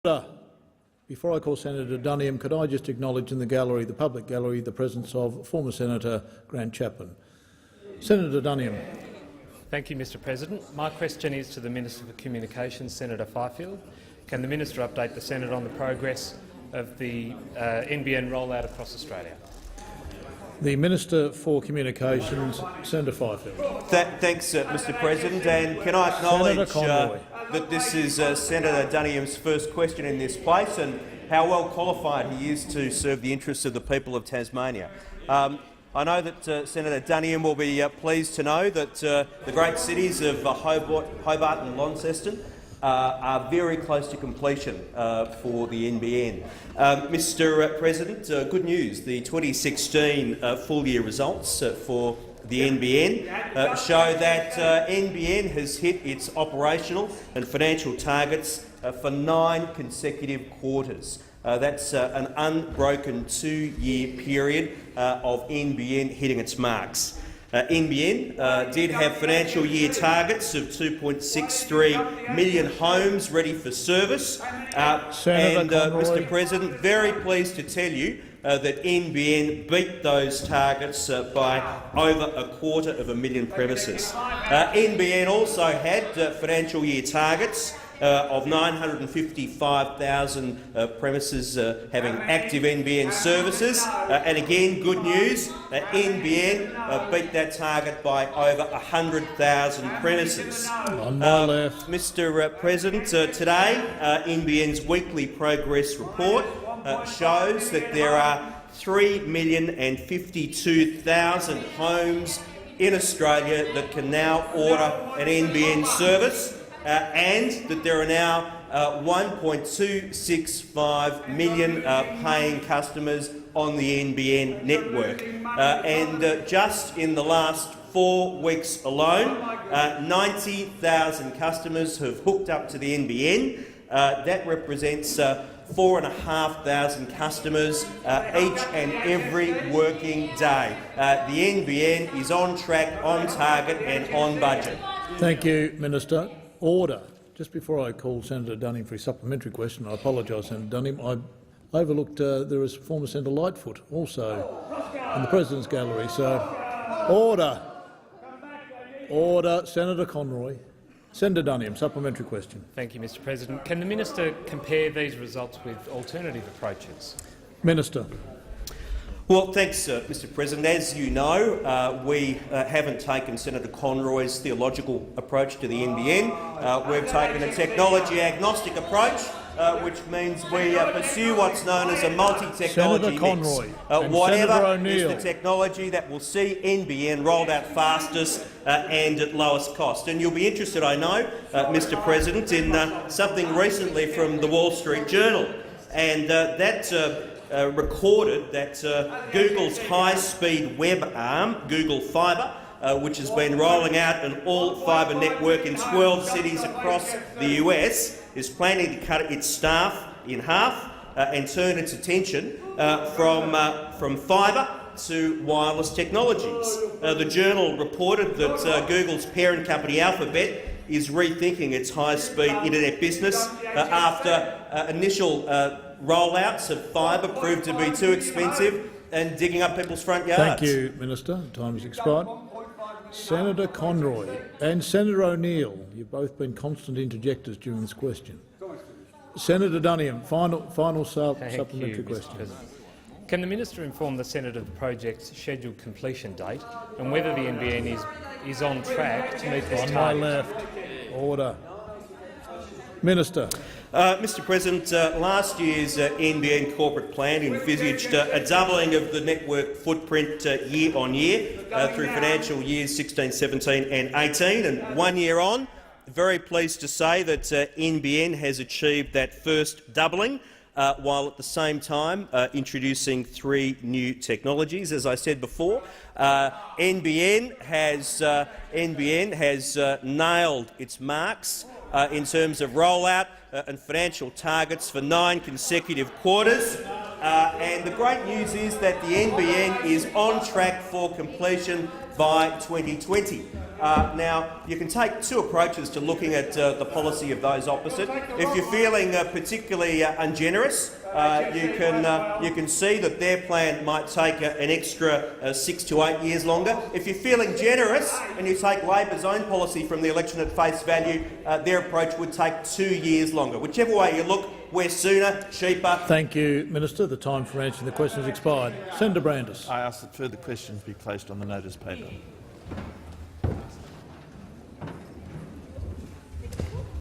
Before I call Senator Duniam, could I just acknowledge in the gallery, the public gallery, the presence of former Senator Grant Chapman. Senator Duniam. Thank you, Mr President. My question is to the Minister for Communications, Senator Fifield. Can the Minister update the Senate on the progress of the NBN rollout across Australia? The Minister for Communications, Senator Fifield. Thanks, Mr President. And can I acknowledge that this is Senator Duniam's first question in this place and how well qualified he is to serve the interests of the people of Tasmania. I know that Senator Duniam will be pleased to know that the great cities of Hobart and Launceston are very close to completion for the NBN. Mr President, good news. The 2016 full-year results for the NBN show that NBN has hit its operational and financial targets for 9 consecutive quarters. That's an unbroken 2-year period of NBN hitting its marks. NBN did have financial year targets of 2.63 million homes ready for service. Mr President, very pleased to tell you that NBN beat those targets by over 250,000 premises. NBN also had financial year targets of 955,000 premises having active NBN services. And again, good news, NBN beat that target by over 100,000 premises. On my left. Mr President, today NBN's weekly progress report shows that there are 3,052,000 homes in Australia that can now order an NBN service, and that there are now 1.265 million paying customers on the NBN network. Just in the last 4 weeks alone, 90,000 customers have hooked up to the NBN. That represents 4,500 customers each and every working day. The NBN is on track, on target and on budget. Thank you, Minister. Order. Just before I call Senator Duniam for his supplementary question, I apologise, Senator Duniam. I overlooked there is former Senator Lightfoot also in the President's gallery. So, order. Order. Senator Conroy. Senator Duniam, supplementary question. Thank you, Mr President. Can the Minister compare these results with alternative approaches? Minister. Well, thanks, Mr President. As you know, we haven't taken Senator Conroy's theological approach to the NBN. We've taken a technology-agnostic approach, which means we pursue what's known as a multi-technology mix. Whatever is the technology that will see NBN rolled out fastest and at lowest cost. And you'll be interested, I know, Mr President, in something recently from the Wall Street Journal, and that recorded that Google's high-speed web arm, Google Fibre, which has been rolling out an all-fibre network in 12 cities across the US, is planning to cut its staff in half and turn its attention from fibre to wireless technologies. The Journal reported that Google's parent company Alphabet is rethinking its high-speed internet business after initial rollouts of fibre proved to be too expensive and digging up people's front yards. Thank you, Minister. Time has expired. Senator Conroy and Senator O'Neill, you've both been constant interjectors during this question. Senator Duniam, final supplementary question. Can the Minister inform the Senate of the project's scheduled completion date and whether the NBN is on track to meet this target? On my left. Order. Minister. Mr President, last year's NBN corporate plan envisaged a doubling of the network footprint year on year through financial years 16, 17 and 18. And 1 year on, very pleased to say that NBN has achieved that first doubling, while at the same time introducing 3 new technologies. As I said before, NBN has nailed its marks in terms of rollout and financial targets for 9 consecutive quarters. And the great news is that the NBN is on track for completion by 2020. Now, you can take two approaches to looking at the policy of those opposite. If you're feeling particularly ungenerous, you can see that their plan might take an extra 6 to 8 years longer. If you're feeling generous and you take Labor's own policy from the election at face value, their approach would take 2 years longer. Whichever way you look, we're sooner, cheaper. Thank you, Minister. The time for answering the question has expired. Senator Brandis. I ask that further questions be placed on the notice paper.